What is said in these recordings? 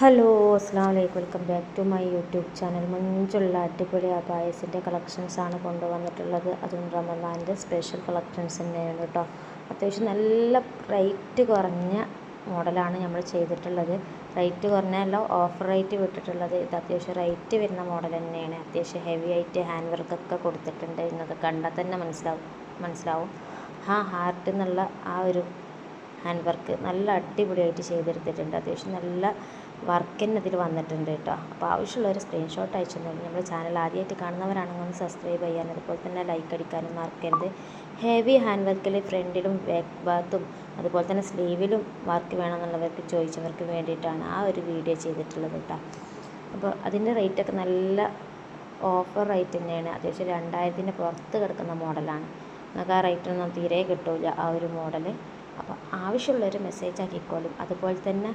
Hello അസ്സാം വലൈക്കും, welcome back to my YouTube channel. മുഞ്ചുള്ള അടിപൊളി അബായസിൻ്റെ കളക്ഷൻസാണ് കൊണ്ടുവന്നിട്ടുള്ളത്. അതും റമദാൻ്റെ സ്പെഷ്യൽ കളക്ഷൻസ് തന്നെയാണ് കേട്ടോ. അത്യാവശ്യം നല്ല റേറ്റ് കുറഞ്ഞ മോഡലാണ് നമ്മൾ ചെയ്തിട്ടുള്ളത്. റേറ്റ് കുറഞ്ഞല്ല, ഓഫർ റേറ്റ് വിട്ടിട്ടുള്ളത്. ഇത് അത്യാവശ്യം റേറ്റ് വരുന്ന മോഡൽ തന്നെയാണ്. അത്യാവശ്യം ഹെവി ആയിട്ട് ഹാൻഡ് വർക്കൊക്കെ കൊടുത്തിട്ടുണ്ട്. നിങ്ങൾക്ക് കണ്ടാൽ തന്നെ മനസ്സിലാവും ഹാർട്ട് എന്നുള്ള ആ ഒരു ഹാൻഡ് വർക്ക് നല്ല അടിപൊളിയായിട്ട് ചെയ്തെടുത്തിട്ടുണ്ട്. അത്യാവശ്യം നല്ല വർക്ക് തന്നെ ഇതിൽ വന്നിട്ടുണ്ട് കേട്ടോ. അപ്പോൾ ആവശ്യമുള്ളവർ സ്ക്രീൻഷോട്ട് അയച്ചു തന്നു. നമ്മുടെ ചാനൽ ആദ്യമായിട്ട് കാണുന്നവരാണെങ്കിൽ ഒന്ന് സബ്സ്ക്രൈബ് ചെയ്യാൻ, അതുപോലെ തന്നെ ലൈക്ക് അടിക്കാനും മറക്കരുത്. ഹെവി ഹാൻഡ് വർക്കിൽ ഫ്രണ്ടിലും ബാക്ക് ഭാഗത്തും അതുപോലെ തന്നെ സ്ലീവിലും വർക്ക് വേണമെന്നുള്ളവർക്ക് ചോദിച്ചവർക്ക് വേണ്ടിയിട്ടാണ് ആ ഒരു വീഡിയോ ചെയ്തിട്ടുള്ളത് കേട്ടോ. അപ്പോൾ അതിൻ്റെ റേറ്റൊക്കെ നല്ല ഓഫർ റേറ്റ് തന്നെയാണ്. അത്യാവശ്യം 2000-ന് പുറത്ത് കിടക്കുന്ന മോഡലാണ്. നിങ്ങൾക്ക് ആ റേറ്റൊന്നും തീരെ കിട്ടില്ല ആ ഒരു മോഡൽ. അപ്പോൾ ആവശ്യമുള്ളൊരു മെസ്സേജ് ആക്കിക്കോളും. അതുപോലെ തന്നെ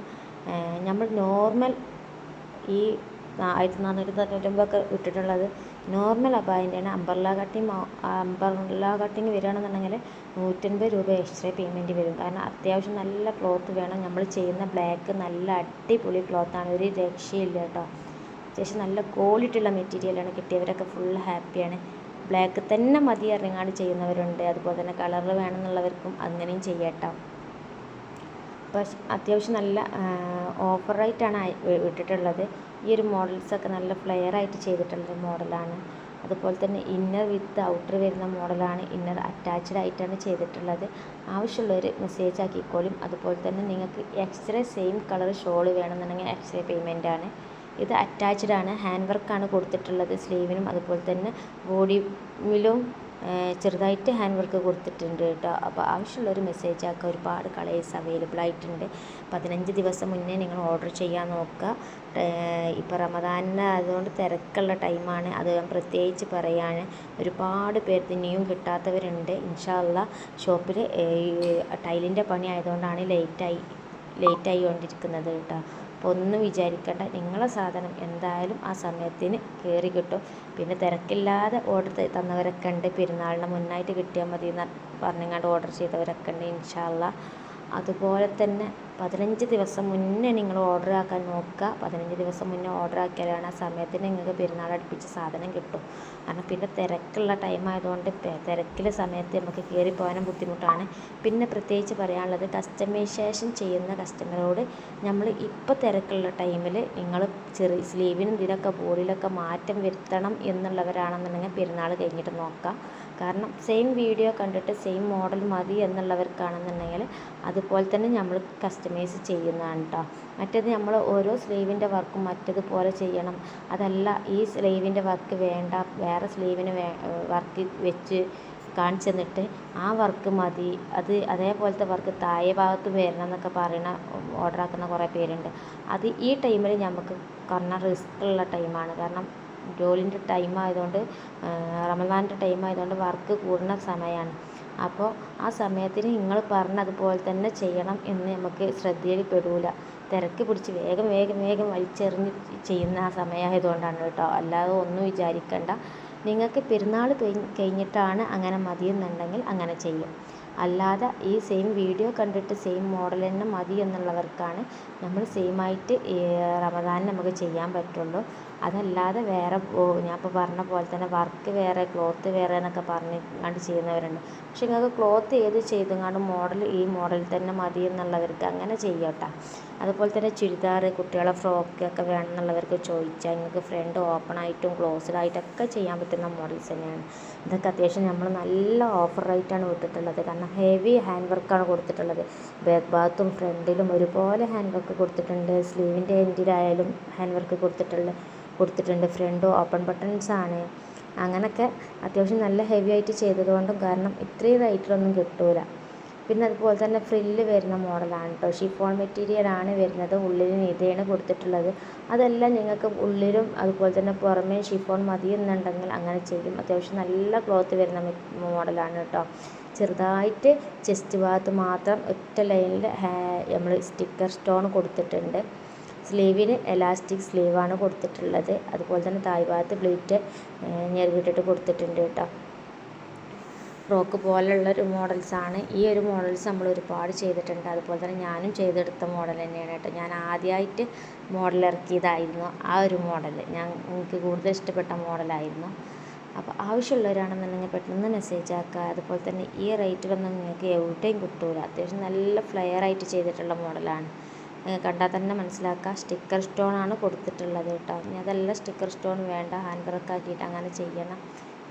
നമ്മൾ നോർമൽ ഈ 1490 ഇട്ടിട്ടുള്ളത് നോർമൽ അബായൻ്റെയാണ്. അംബർല കട്ടിങ് വരികയാണെന്നുണ്ടെങ്കിൽ 150 രൂപ എക്സ്ട്രാ പേയ്മെൻറ്റ് വരും. കാരണം അത്യാവശ്യം നല്ല ക്ലോത്ത് വേണം. നമ്മൾ ചെയ്യുന്ന ബ്ലാക്ക് നല്ല അടിപൊളി ക്ലോത്താണ്, ഒരു രക്ഷയില്ല കേട്ടോ. അത്യാവശ്യം നല്ല ക്വാളിറ്റി ഉള്ള മെറ്റീരിയലാണ്. കിട്ടിയവരൊക്കെ ഫുൾ ഹാപ്പിയാണ്. ബ്ലാക്ക് തന്നെ മതി ഇറങ്ങാണ്ട് ചെയ്യുന്നവരുണ്ട്. അതുപോലെ തന്നെ കളറിൽ വേണമെന്നുള്ളവർക്കും അങ്ങനെയും ചെയ്യട്ടോ. അപ്പോൾ അത്യാവശ്യം നല്ല ഓഫർ റേറ്റാണ് ഇട്ടിട്ടുള്ളത്. ഈ ഒരു മോഡൽസൊക്കെ നല്ല ഫ്ലെയർ ആയിട്ട് ചെയ്തിട്ടുള്ള മോഡലാണ്. അതുപോലെ തന്നെ ഇന്നർ വിത്ത് ഔട്ടർ വരുന്ന മോഡലാണ്. ഇന്നർ അറ്റാച്ച്ഡ് ആയിട്ടാണ് ചെയ്തിട്ടുള്ളത്. ആവശ്യമുള്ളവർ മെസ്സേജ് ആക്കിക്കോളും. അതുപോലെ തന്നെ നിങ്ങൾക്ക് എക്സ്ട്രാ സെയിം കളർ ഷോൾ വേണമെന്നുണ്ടെങ്കിൽ എക്സ്ട്രാ പേയ്മെൻ്റ് ആണ്. ഇത് അറ്റാച്ച്ഡ് ആണ്. ഹാൻഡ് വർക്കാണ് കൊടുത്തിട്ടുള്ളത് സ്ലീവിനും അതുപോലെ തന്നെ ബോഡിയിലും ചെറുതായിട്ട് ഹാൻഡ് വർക്ക് കൊടുത്തിട്ടുണ്ട് കേട്ടോ. അപ്പോൾ ആവശ്യമുള്ളൊരു മെസ്സേജ് ആക്കുക. ഒരുപാട് കളേഴ്സ് അവൈലബിൾ ആയിട്ടുണ്ട്. 15 ദിവസം മുന്നേ നിങ്ങൾ ഓർഡർ ചെയ്യാൻ നോക്കുക. ഇപ്പോൾ റമദാനിന് അതുകൊണ്ട് തിരക്കുള്ള ടൈമാണ്. അത് പ്രത്യേകിച്ച് പറയാണ്. ഒരുപാട് പേർക്ക് ഇനിയും കിട്ടാത്തവരുണ്ട്. ഇൻഷാ അല്ലാഹ് ഷോപ്പിൽ ടൈലിൻ്റെ പണി ആയതുകൊണ്ടാണ് ലേറ്റായി കൊണ്ടിരിക്കുന്നത് കേട്ടോ. അപ്പോൾ ഒന്നും വിചാരിക്കേണ്ട, നിങ്ങളെ സാധനം എന്തായാലും ആ സമയത്തിന് കയറി കിട്ടും. പിന്നെ തിരക്കില്ലാതെ ഓർഡർ തന്നവരൊക്കെ ഉണ്ട്. പെരുന്നാളിന് മുന്നായിട്ട് കിട്ടിയാൽ മതി എന്ന് പറഞ്ഞങ്ങാണ്ട് ഓർഡർ ചെയ്തവരൊക്കെ ഉണ്ട് ഇൻഷാ അല്ലാഹ്. അതുപോലെ തന്നെ 15 ദിവസം മുന്നേ നിങ്ങൾ ഓർഡർ ആക്കാൻ നോക്കുക. 15 ദിവസം മുന്നേ ഓർഡർ ആക്കിയാലാണ് ആ സമയത്തിന് നിങ്ങൾക്ക് പെരുന്നാൾ അടുപ്പിച്ച് സാധനം കിട്ടും. കാരണം പിന്നെ തിരക്കുള്ള ടൈം ആയതുകൊണ്ട് തിരക്കിലെ സമയത്ത് നമുക്ക് കയറി പോകാനും ബുദ്ധിമുട്ടാണ്. പിന്നെ പ്രത്യേകിച്ച് പറയാനുള്ളത്, കസ്റ്റമൈസേഷൻ ചെയ്യുന്ന കസ്റ്റമറോട് നമ്മൾ ഇപ്പോൾ തിരക്കുള്ള ടൈമിൽ നിങ്ങൾ ചെറിയ സ്ലീവിനും ഇതിലൊക്കെ ബോഡിയിലൊക്കെ മാറ്റം വരുത്തണം എന്നുള്ളവരാണെന്നുണ്ടെങ്കിൽ പെരുന്നാൾ കഴിഞ്ഞിട്ട് നോക്കാം. കാരണം സെയിം വീഡിയോ കണ്ടിട്ട് സെയിം മോഡൽ മതി എന്നുള്ളവർക്കാണെന്നുണ്ടെങ്കിൽ അതുപോലെ തന്നെ നമ്മൾ കസ്റ്റമൈസ് ചെയ്യുന്നതാണ് കേട്ടോ. മറ്റേത് നമ്മൾ ഓരോ സ്ലീവിൻ്റെ വർക്കും മറ്റതുപോലെ ചെയ്യണം. അതല്ല, ഈ സ്ലീവിൻ്റെ വർക്ക് വേണ്ട, വേറെ സ്ലീവിന് വർക്ക് വെച്ച് കാണിച്ചു തന്നിട്ട് ആ വർക്ക് മതി, അത് അതേപോലത്തെ വർക്ക് താഴെ ഭാഗത്ത് വരണം എന്നൊക്കെ പറയുന്ന ഓർഡർ ആക്കുന്ന കുറേ പേരുണ്ട്. അത് ഈ ടൈമിൽ നമുക്ക് കുറഞ്ഞ റിസ്ക് ഉള്ള ടൈമാണ്. കാരണം ജോലിൻ്റെ ടൈം ആയതുകൊണ്ട്, റമദാൻ്റെ ടൈം ആയതുകൊണ്ട് വർക്ക് കൂടുന്ന സമയമാണ്. അപ്പോൾ ആ സമയത്തിന് നിങ്ങൾ പറഞ്ഞതുപോലെ തന്നെ ചെയ്യണം എന്ന് നമുക്ക് ശ്രദ്ധയിൽ പെടൂല. തിരക്ക് പിടിച്ച് വേഗം വലിച്ചെറിഞ്ഞ് ചെയ്യുന്ന ആ സമയമായതുകൊണ്ടാണ് കേട്ടോ. അല്ലാതെ ഒന്നും വിചാരിക്കണ്ട. നിങ്ങൾക്ക് പെരുന്നാൾ കഴിഞ്ഞിട്ടാണ് അങ്ങനെ മതിയെന്നുണ്ടെങ്കിൽ അങ്ങനെ ചെയ്യും. അല്ലാതെ ഈ സെയിം വീഡിയോ കണ്ടിട്ട് സെയിം മോഡൽ തന്നെ മതി എന്നുള്ളവർക്കാണ് നമ്മൾ സെയിമായിട്ട് റമദാനിന് നമുക്ക് ചെയ്യാൻ പറ്റുള്ളൂ. അതല്ലാതെ വേറെ ഞാൻ ഇപ്പോൾ പറഞ്ഞ പോലെ തന്നെ വർക്ക് വേറെ ക്ലോത്ത് വേറെ എന്നൊക്കെ പറഞ്ഞുകൊണ്ട് ചെയ്യുന്നവരുണ്ട്. പക്ഷെ നിങ്ങൾക്ക് ക്ലോത്ത് ഏത് ചെയ്തുകൊണ്ട് മോഡൽ ഈ മോഡൽ തന്നെ മതി എന്നുള്ളവർക്ക് അങ്ങനെ ചെയ്യട്ടോ. അതുപോലെ തന്നെ ചുരിദാർ, കുട്ടികളെ ഫ്രോക്ക് ഒക്കെ വേണമെന്നുള്ളവർക്ക് ചോദിച്ചാൽ നിങ്ങൾക്ക് ഫ്രണ്ട് ഓപ്പൺ ആയിട്ടും ക്ലോസ്ഡ് ആയിട്ടൊക്കെ ചെയ്യാൻ പറ്റുന്ന മോഡൽസ് തന്നെയാണ്. ഇതൊക്കെ അത്യാവശ്യം നമ്മൾ നല്ല ഓഫർ റേറ്റാണ് വിട്ടിട്ടുള്ളത്. കാരണം ഹെവി ഹാൻഡ് വർക്കാണ് കൊടുത്തിട്ടുള്ളത്. ബാക്ക് ഭാഗത്തും ഫ്രണ്ടിലും ഒരുപോലെ ഹാൻഡ് വർക്ക് കൊടുത്തിട്ടുണ്ട്. സ്ലീവിൻ്റെ എൻഡിലായാലും ഹാൻഡ് വർക്ക് കൊടുത്തിട്ടുണ്ട്. ഫ്രണ്ട് ഓപ്പൺ ബട്ടൺസ് ആണ്. അങ്ങനെയൊക്കെ അത്യാവശ്യം നല്ല ഹെവി ആയിട്ട് ചെയ്തതുകൊണ്ടും കാരണം ഇത്രയും റേറ്റിലൊന്നും കിട്ടൂല. പിന്നെ അതുപോലെ തന്നെ ഫ്രില്ല് വരുന്ന മോഡലാണ് കേട്ടോ. ഷിഫോൺ മെറ്റീരിയലാണ് വരുന്നത്. ഉള്ളിലും ഇതാണ് കൊടുത്തിട്ടുള്ളത്. അതെല്ലാം നിങ്ങൾക്ക് ഉള്ളിലും അതുപോലെ തന്നെ പുറമേ ഷിഫോൺ മതി എന്നുണ്ടെങ്കിൽ അങ്ങനെ ചെയ്യും. അത്യാവശ്യം നല്ല ക്ലോത്ത് വരുന്ന മോഡലാണ് കേട്ടോ. ചെറുതായിട്ട് ചെസ്റ്റ് ഭാഗത്ത് മാത്രം ഒറ്റ ലൈനിൽ നമ്മൾ സ്റ്റിക്കർ സ്റ്റോൺ കൊടുത്തിട്ടുണ്ട്. സ്ലീവിന് എലാസ്റ്റിക് സ്ലീവാണ് കൊടുത്തിട്ടുള്ളത്. അതുപോലെ തന്നെ താഴ് ഭാഗത്ത് പ്ലീറ്റ് ഞെരുവിട്ടിട്ട് കൊടുത്തിട്ടുണ്ട് കേട്ടോ. ഫ്രോക്ക് പോലുള്ളൊരു മോഡൽസാണ്. ഈ ഒരു മോഡൽസ് നമ്മൾ ഒരുപാട് ചെയ്തിട്ടുണ്ട്. അതുപോലെ തന്നെ ഞാനും ചെയ്തെടുത്ത മോഡൽ തന്നെയാണ് കേട്ടോ. ഞാൻ ആദ്യമായിട്ട് മോഡൽ ഇറക്കിയതായിരുന്നു ആ ഒരു മോഡൽ. എനിക്ക് കൂടുതൽ ഇഷ്ടപ്പെട്ട മോഡലായിരുന്നു. അപ്പോൾ ആവശ്യമുള്ളവരാണെന്നുണ്ടെങ്കിൽ പെട്ടെന്ന് മെസ്സേജ് ആക്കുക. അതുപോലെ തന്നെ ഈ റേറ്റിലൊന്നും നിങ്ങൾക്ക് എവിടെയും കിട്ടൂല. അത്യാവശ്യം നല്ല ഫ്ലെയർ ആയിട്ട് ചെയ്തിട്ടുള്ള മോഡലാണ്. കണ്ടാൽ തന്നെ മനസ്സിലാക്കുക. സ്റ്റിക്കർ സ്റ്റോൺ ആണ് കൊടുത്തിട്ടുള്ളത് കേട്ടോ. ഇനി അതല്ല സ്റ്റിക്കർ സ്റ്റോൺ വേണ്ട, ഹാൻഡ് വർക്ക് ആക്കിയിട്ട് അങ്ങനെ ചെയ്യണം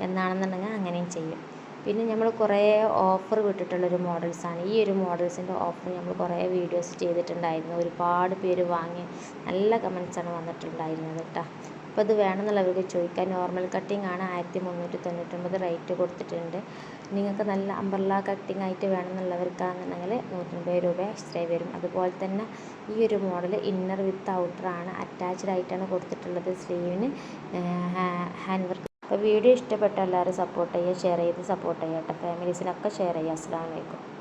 എന്നാണെന്നുണ്ടെങ്കിൽ അങ്ങനെയും ചെയ്യും. പിന്നെ നമ്മൾ കുറേ ഓഫർ വിട്ടിട്ടുള്ളൊരു മോഡൽസാണ്. ഈ ഒരു മോഡൽസിൻ്റെ ഓഫർ നമ്മൾ കുറേ വീഡിയോസ് ചെയ്തിട്ടുണ്ടായിരുന്നു. ഒരുപാട് പേര് വാങ്ങി നല്ല കമൻസാണ് വന്നിട്ടുണ്ടായിരുന്നത് കേട്ടോ. അപ്പോൾ ഇത് വേണമെന്നുള്ളവർക്ക് ചോദിക്കാം. നോർമൽ കട്ടിംഗ് ആണ് 1399 റേറ്റ് കൊടുത്തിട്ടുണ്ട്. നിങ്ങൾക്ക് നല്ല അംബ്രല്ല കട്ടിംഗ് ആയിട്ട് വേണമെന്നുള്ളവർക്കാണെന്നുണ്ടെങ്കിൽ 150 രൂപ എക്സ്ട്രാ വരും. അതുപോലെ തന്നെ ഈ ഒരു മോഡൽ ഇന്നർ വിത്ത് ഔട്ടർ ആണ്, അറ്റാച്ച്ഡ് ആയിട്ടാണ് കൊടുത്തിട്ടുള്ളത്. സ്ലീവിന് ഹാൻഡ് വർക്ക്. അപ്പോൾ വീഡിയോ ഇഷ്ടപ്പെട്ട എല്ലാവരും സപ്പോർട്ട് ചെയ്യുക, ഷെയർ ചെയ്ത് സപ്പോർട്ട് ചെയ്യുക കേട്ടോ. ഫാമിലീസിനൊക്കെ ഷെയർ ചെയ്യുക. അസ്സലാമു അലൈക്കും.